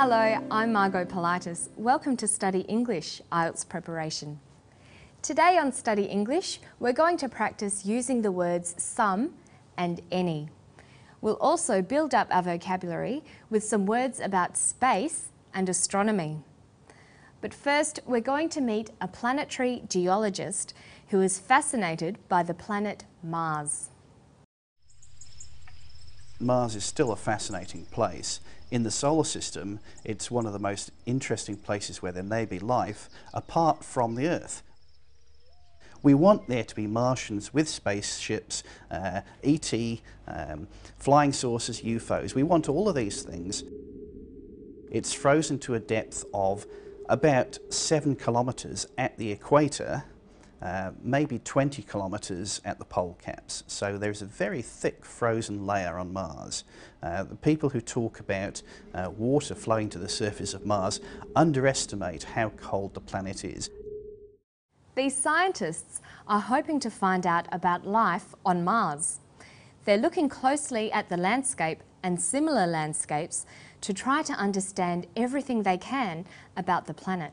Hello, I'm Margot Politis. Welcome to Study English, IELTS preparation. Today on Study English, we're going to practice using the words some and any. We'll also build up our vocabulary with some words about space and astronomy. But first, we're going to meet a planetary geologist who is fascinated by the planet Mars. Mars is still a fascinating place. In the solar system, it's one of the most interesting places where there may be life apart from the Earth. We want there to be Martians with spaceships, ET, flying saucers, UFOs. We want all of these things. It's frozen to a depth of about 7 kilometres at the equator, maybe 20 kilometres at the pole caps. So there's a very thick frozen layer on Mars. The people who talk about water flowing to the surface of Mars underestimate how cold the planet is. These scientists are hoping to find out about life on Mars. They're looking closely at the landscape and similar landscapes to try to understand everything they can about the planet.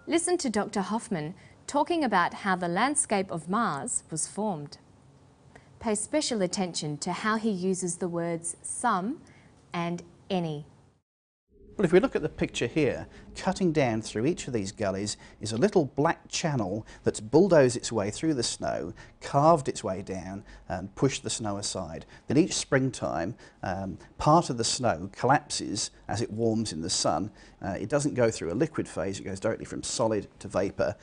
Listen to Dr. Hoffman talking about how the landscape of Mars was formed. Pay special attention to how he uses the words some and any. Well, if we look at the picture here, cutting down through each of these gullies is a little black channel that's bulldozed its way through the snow, carved its way down and pushed the snow aside. Then each springtime, part of the snow collapses as it warms in the sun. It doesn't go through a liquid phase, it goes directly from solid to vapour,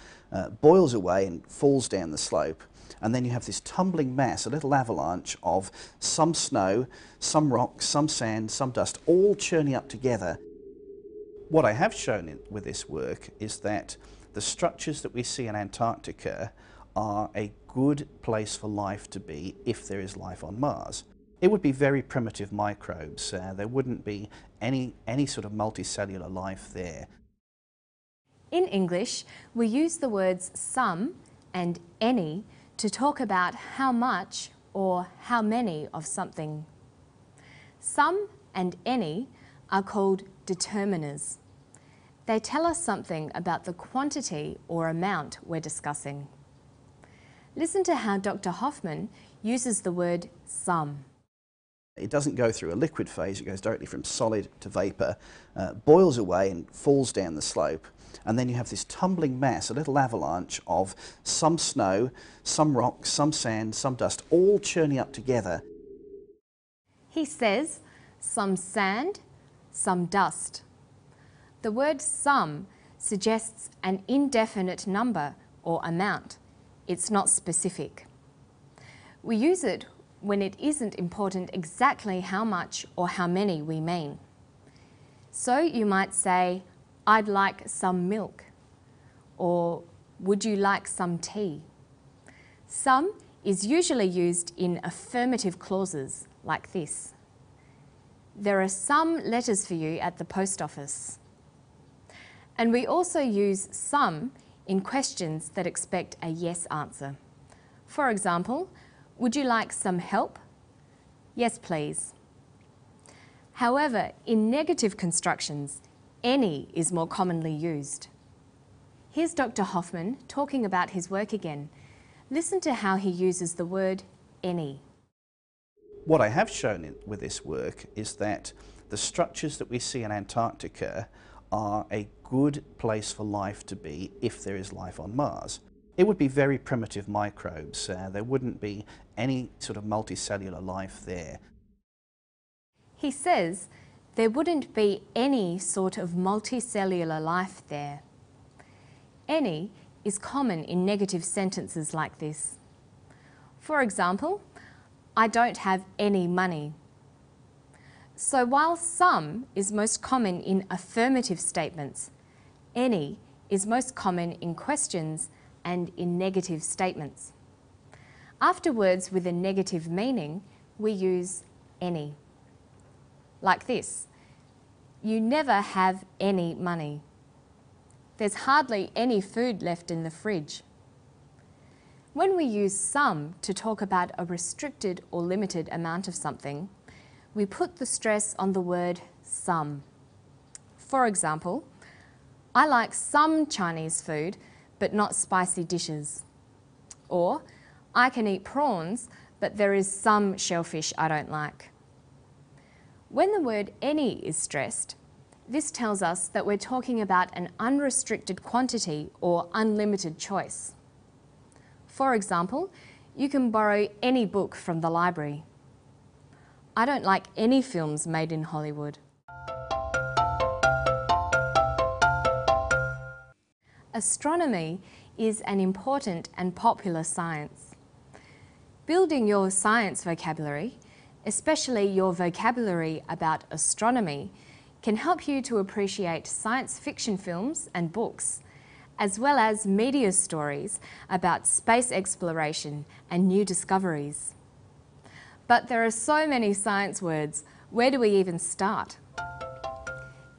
boils away and falls down the slope. And then you have this tumbling mass, a little avalanche of some snow, some rock, some sand, some dust, all churning up together. What I have shown with this work is that the structures that we see in Antarctica are a good place for life to be if there is life on Mars. It would be very primitive microbes. There wouldn't be any sort of multicellular life there. In English, we use the words some and any to talk about how much or how many of something. Some and any are called determiners. They tell us something about the quantity or amount we're discussing. Listen to how Dr. Hoffman uses the word some. It doesn't go through a liquid phase, it goes directly from solid to vapour, boils away and falls down the slope. And then you have this tumbling mass, a little avalanche of some snow, some rock, some sand, some dust, all churning up together. He says some sand, some dust. The word some suggests an indefinite number or amount. It's not specific. We use it when it isn't important exactly how much or how many we mean. So you might say, I'd like some milk, or would you like some tea? Some is usually used in affirmative clauses like this. There are some letters for you at the post office. And we also use some in questions that expect a yes answer. For example, would you like some help? Yes, please. However, in negative constructions, any is more commonly used. Here's Dr. Hoffman talking about his work again. Listen to how he uses the word any. What I have shown with this work is that the structures that we see in Antarctica are a good place for life to be if there is life on Mars. It would be very primitive microbes. There wouldn't be any sort of multicellular life there. He says there wouldn't be any sort of multicellular life there. Any is common in negative sentences like this. For example, I don't have any money. So while some is most common in affirmative statements, any is most common in questions and in negative statements. After words with a negative meaning, we use any. Like this, you never have any money. There's hardly any food left in the fridge. When we use some to talk about a restricted or limited amount of something, we put the stress on the word some. For example, I like some Chinese food, but not spicy dishes. Or, I can eat prawns, but there is some shellfish I don't like. When the word any is stressed, this tells us that we're talking about an unrestricted quantity or unlimited choice. For example, you can borrow any book from the library. I don't like any films made in Hollywood. Astronomy is an important and popular science. Building your science vocabulary, especially your vocabulary about astronomy, can help you to appreciate science fiction films and books, as well as media stories about space exploration and new discoveries. But there are so many science words, where do we even start?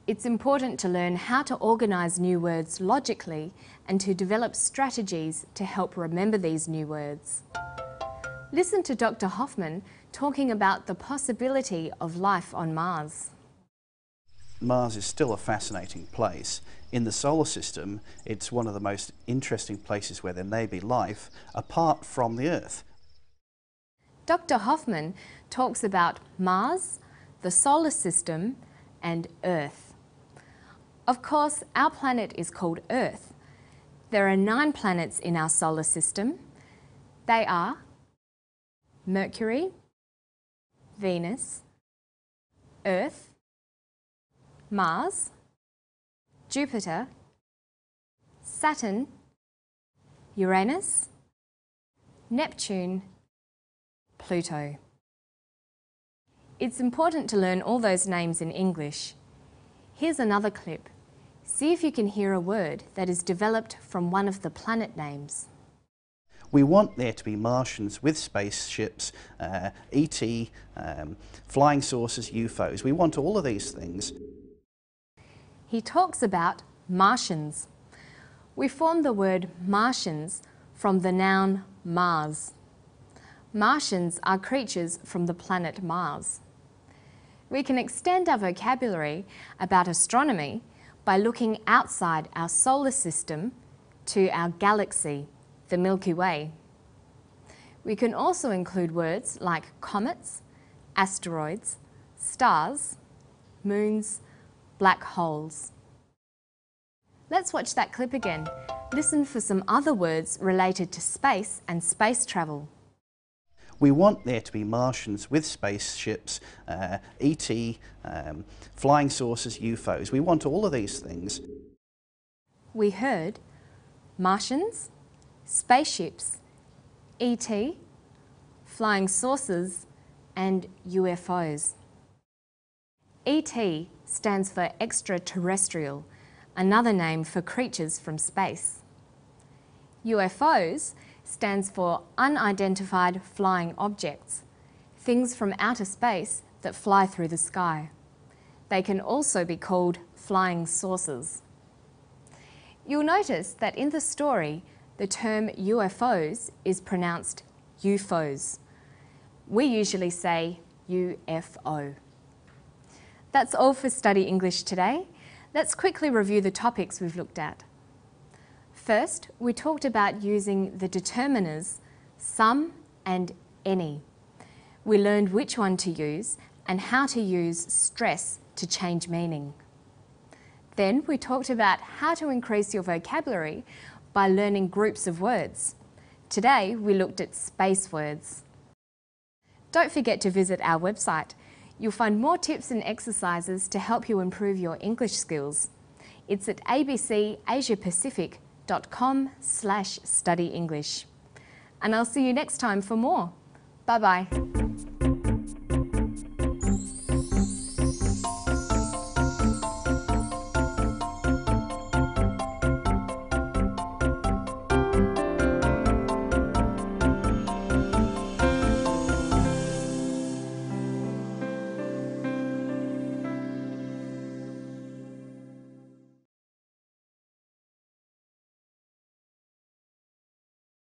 It's important to learn how to organise new words logically and to develop strategies to help remember these new words. Listen to Dr. Hoffman talking about the possibility of life on Mars. Mars is still a fascinating place. In the solar system, it's one of the most interesting places where there may be life apart from the Earth. Dr. Hoffman talks about Mars, the solar system, and Earth. Of course, our planet is called Earth. There are 9 planets in our solar system. They are Mercury, Venus, Earth, Mars, Jupiter, Saturn, Uranus, Neptune, Pluto. It's important to learn all those names in English. Here's another clip. See if you can hear a word that is developed from one of the planet names. We want there to be Martians with spaceships, ET, flying saucers, UFOs. We want all of these things. He talks about Martians. We form the word Martians from the noun Mars. Martians are creatures from the planet Mars. We can extend our vocabulary about astronomy by looking outside our solar system to our galaxy, the Milky Way. We can also include words like comets, asteroids, stars, moons, black holes. Let's watch that clip again. Listen for some other words related to space and space travel. We want there to be Martians with spaceships, ET, flying saucers, UFOs. We want all of these things. We heard Martians, spaceships, ET, flying saucers, and UFOs. ET stands for extraterrestrial, another name for creatures from space. UFOs stands for unidentified flying objects, things from outer space that fly through the sky. They can also be called flying saucers. You'll notice that in the story, the term UFOs is pronounced UFOs. We usually say UFO. That's all for Study English today. Let's quickly review the topics we've looked at. First, we talked about using the determiners some and any. We learned which one to use and how to use stress to change meaning. Then we talked about how to increase your vocabulary by learning groups of words. Today we looked at space words. Don't forget to visit our website. You'll find more tips and exercises to help you improve your English skills. It's at abcasiapacific.com/studyenglish. And I'll see you next time for more. Bye-bye.